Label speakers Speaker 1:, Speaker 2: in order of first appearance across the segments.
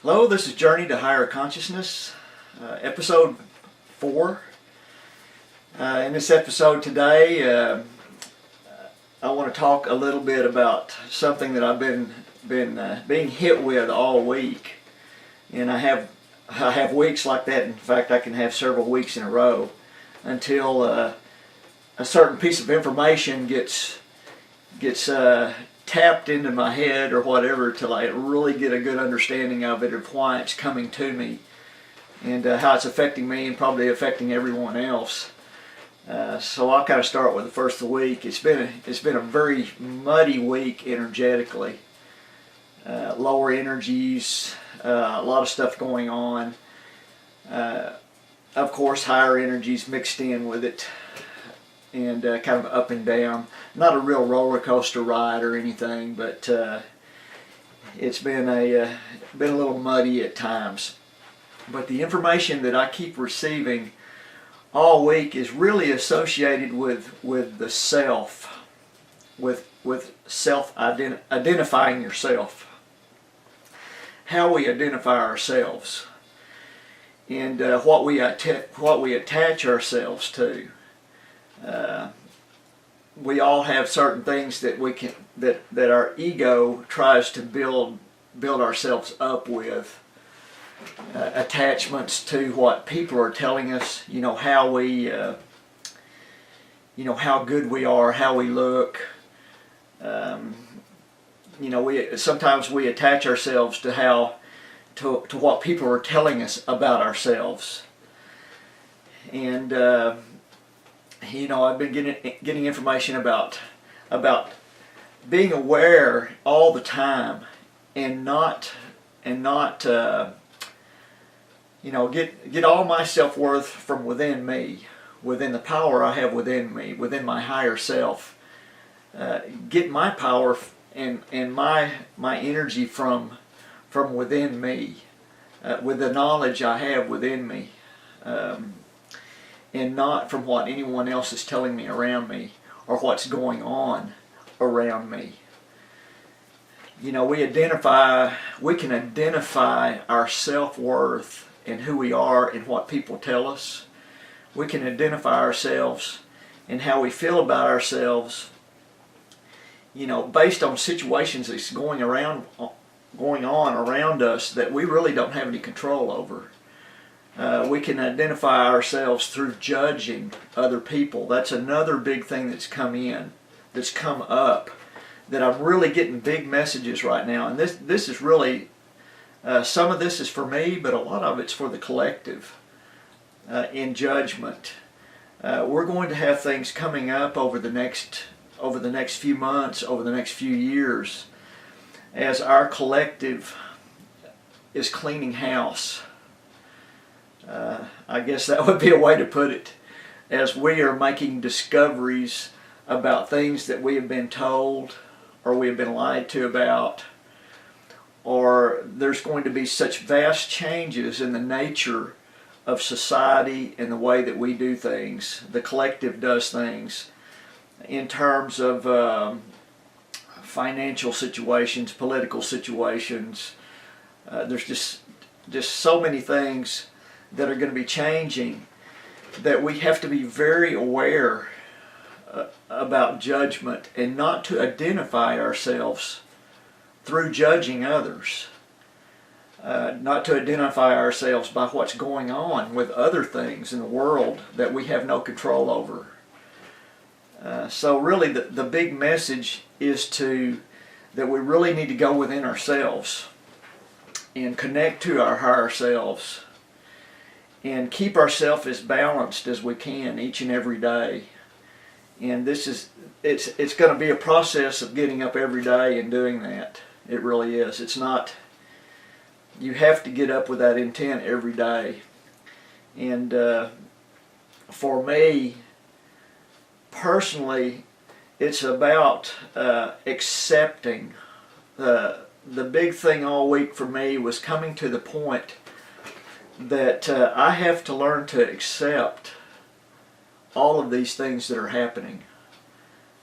Speaker 1: Hello, this is Journey to Higher Consciousness, episode 4. In this episode today, I want to talk a little bit about something that I've been being hit with all week, and I have weeks like that. In fact, I can have several weeks in a row until a certain piece of information gets tapped into my head or whatever, till I really get a good understanding of it, of why it's coming to me, and how it's affecting me and probably affecting everyone else. So I'll kind of start with the first of the week. It's been a very muddy week energetically. Lower energies, a lot of stuff going on. Of course, higher energies mixed in with it, and kind of up and down. Not a real roller coaster ride or anything, but it's been a little muddy at times. But the information that I keep receiving all week is really associated with the self, with identifying yourself, how we identify ourselves, and what we attach ourselves to. We all have certain things that that our ego tries to build ourselves up with. Attachments to what people are telling us, how we, how good we are, how we look. Sometimes we attach ourselves to what people are telling us about ourselves. And I've been getting information about being aware all the time, and not get all my self-worth from within me, within the power I have within me, within my higher self. Get my power and my energy from within me, with the knowledge I have within me. And not from what anyone else is telling me around me, or what's going on around me. We can identify our self-worth and who we are and what people tell us. We can identify ourselves and how we feel about ourselves, based on situations that's going on around us that we really don't have any control over. We can identify ourselves through judging other people. That's another big thing that's come up, that I'm really getting big messages right now. And this is really, some of this is for me, but a lot of it's for the collective, in judgment. We're going to have things coming up over the next few months, over the next few years, as our collective is cleaning house. I guess that would be a way to put it, as we are making discoveries about things that we have been told, or we have been lied to about, or there's going to be such vast changes in the nature of society and the way that we do things, the collective does things, in terms of financial situations, political situations. There's just so many things that are going to be changing, that we have to be very aware about judgment, and not to identify ourselves through judging others. Not to identify ourselves by what's going on with other things in the world that we have no control over. So really the big message is that we really need to go within ourselves and connect to our higher selves, and keep ourselves as balanced as we can each and every day. And it's going to be a process of getting up every day and doing that. It really is. It's not, you have to get up with that intent every day. And for me personally, it's about accepting. The big thing all week for me was coming to the point that I have to learn to accept all of these things that are happening.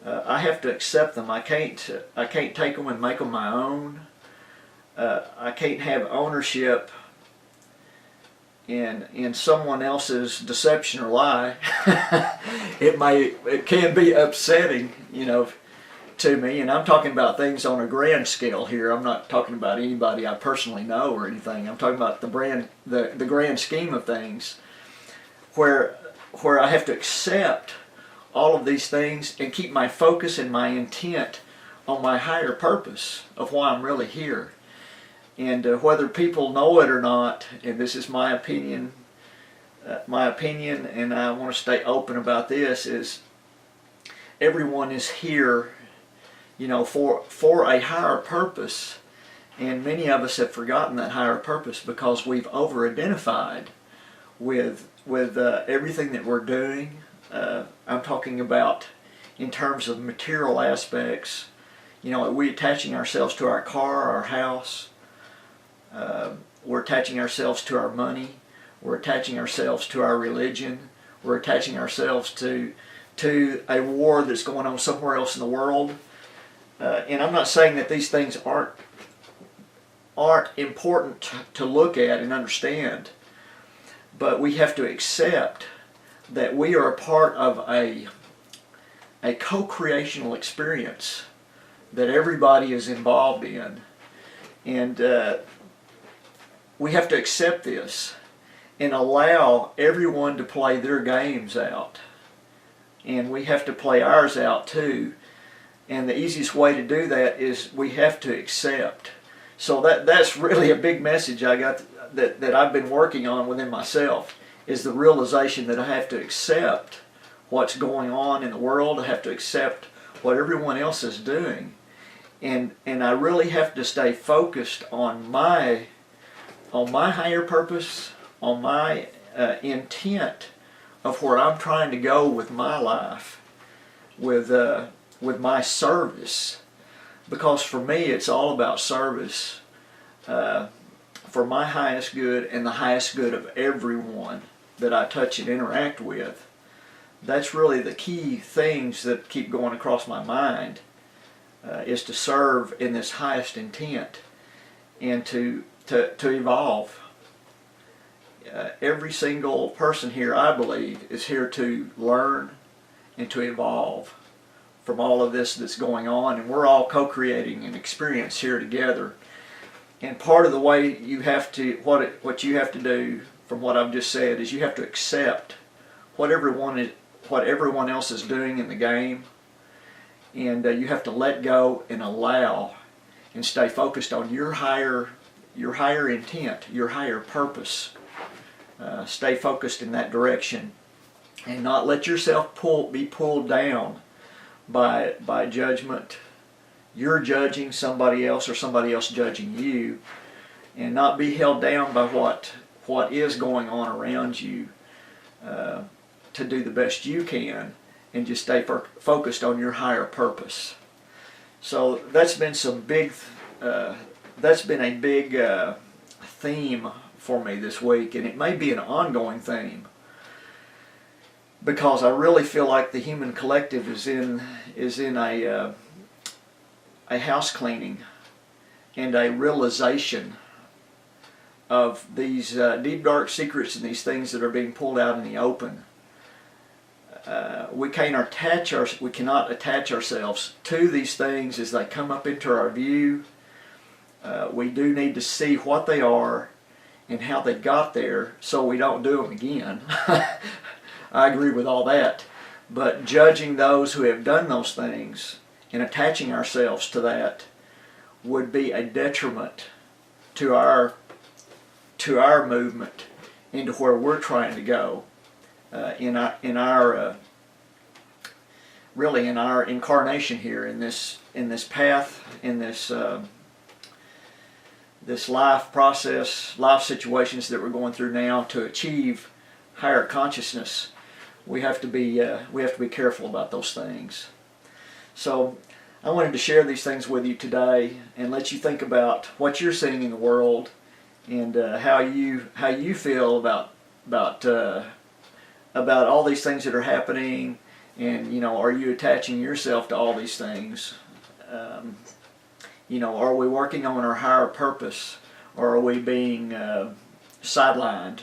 Speaker 1: I have to accept them. I can't take them and make them my own. I can't have ownership in someone else's deception or lie. It can be upsetting, to me. And I'm talking about things on a grand scale here. I'm not talking about anybody I personally know or anything. I'm talking about the grand scheme of things, where I have to accept all of these things and keep my focus and my intent on my higher purpose of why I'm really here. And whether people know it or not, and this is my opinion, and I want to stay open about this, is everyone is here, for a higher purpose. And many of us have forgotten that higher purpose because we've over-identified with everything that we're doing. I'm talking about in terms of material aspects. We're attaching ourselves to our car, our house. We're attaching ourselves to our money. We're attaching ourselves to our religion. We're attaching ourselves to a war that's going on somewhere else in the world. And I'm not saying that these things aren't important to look at and understand, but we have to accept that we are a part of a co-creational experience that everybody is involved in. And we have to accept this and allow everyone to play their games out. And we have to play ours out too. And the easiest way to do that is we have to accept. So that's really a big message I got that I've been working on within myself, is the realization that I have to accept what's going on in the world. I have to accept what everyone else is doing. And I really have to stay focused on my higher purpose, on my intent of where I'm trying to go with my life, with my service. Because for me, it's all about service, for my highest good and the highest good of everyone that I touch and interact with. That's really the key things that keep going across my mind, is to serve in this highest intent and to evolve. Every single person here, I believe, is here to learn and to evolve from all of this that's going on, and we're all co-creating an experience here together. And part of the way you have to, what you have to do, from what I've just said, is you have to accept what everyone else is doing in the game, and you have to let go and allow and stay focused on your higher intent, your higher purpose. Stay focused in that direction, and not let yourself be pulled down by judgment. You're judging somebody else or somebody else judging you, and not be held down by what is going on around you, to do the best you can and just stay focused on your higher purpose. So that's been a big theme for me this week, and it may be an ongoing theme, because I really feel like the human collective is in a house cleaning and a realization of these deep dark secrets and these things that are being pulled out in the open. We cannot attach ourselves to these things as they come up into our view. We do need to see what they are and how they got there, so we don't do them again. I agree with all that. But judging those who have done those things and attaching ourselves to that would be a detriment to our movement into where we're trying to go, in our incarnation here in this path, in this life process, life situations that we're going through now to achieve higher consciousness. We have to be careful about those things. So I wanted to share these things with you today and let you think about what you're seeing in the world, and how you feel about all these things that are happening, and are you attaching yourself to all these things? Are we working on our higher purpose, or are we being sidelined?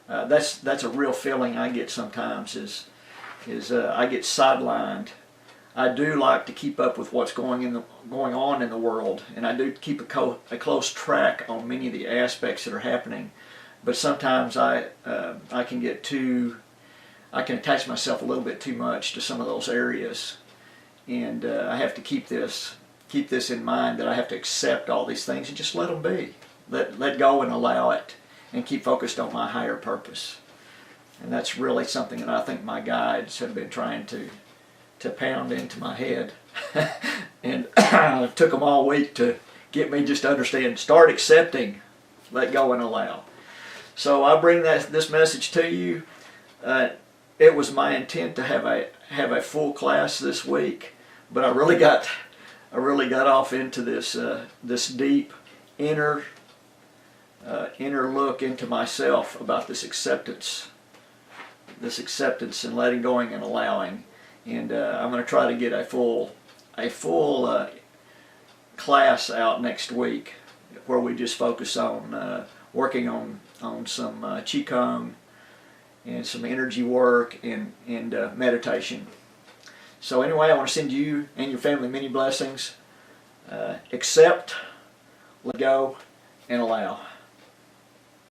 Speaker 1: That's a real feeling I get sometimes. Is I get sidelined. I do like to keep up with what's going on in the world, and I do keep a close track on many of the aspects that are happening. But sometimes I can attach myself a little bit too much to some of those areas, and I have to keep this in mind, that I have to accept all these things and just let them be, let go and allow it, and keep focused on my higher purpose. And that's really something that I think my guides have been trying to pound into my head, and it took them all week to get me just to understand. Start accepting, let go, and allow. So I bring this message to you. It was my intent to have a full class this week, but I really got off into this deep inner look into myself about this acceptance and letting go and allowing. And I'm going to try to get a full class out next week, where we just focus on working on some Qigong and some energy work and meditation. So anyway, I want to send you and your family many blessings. Accept, let go, and allow.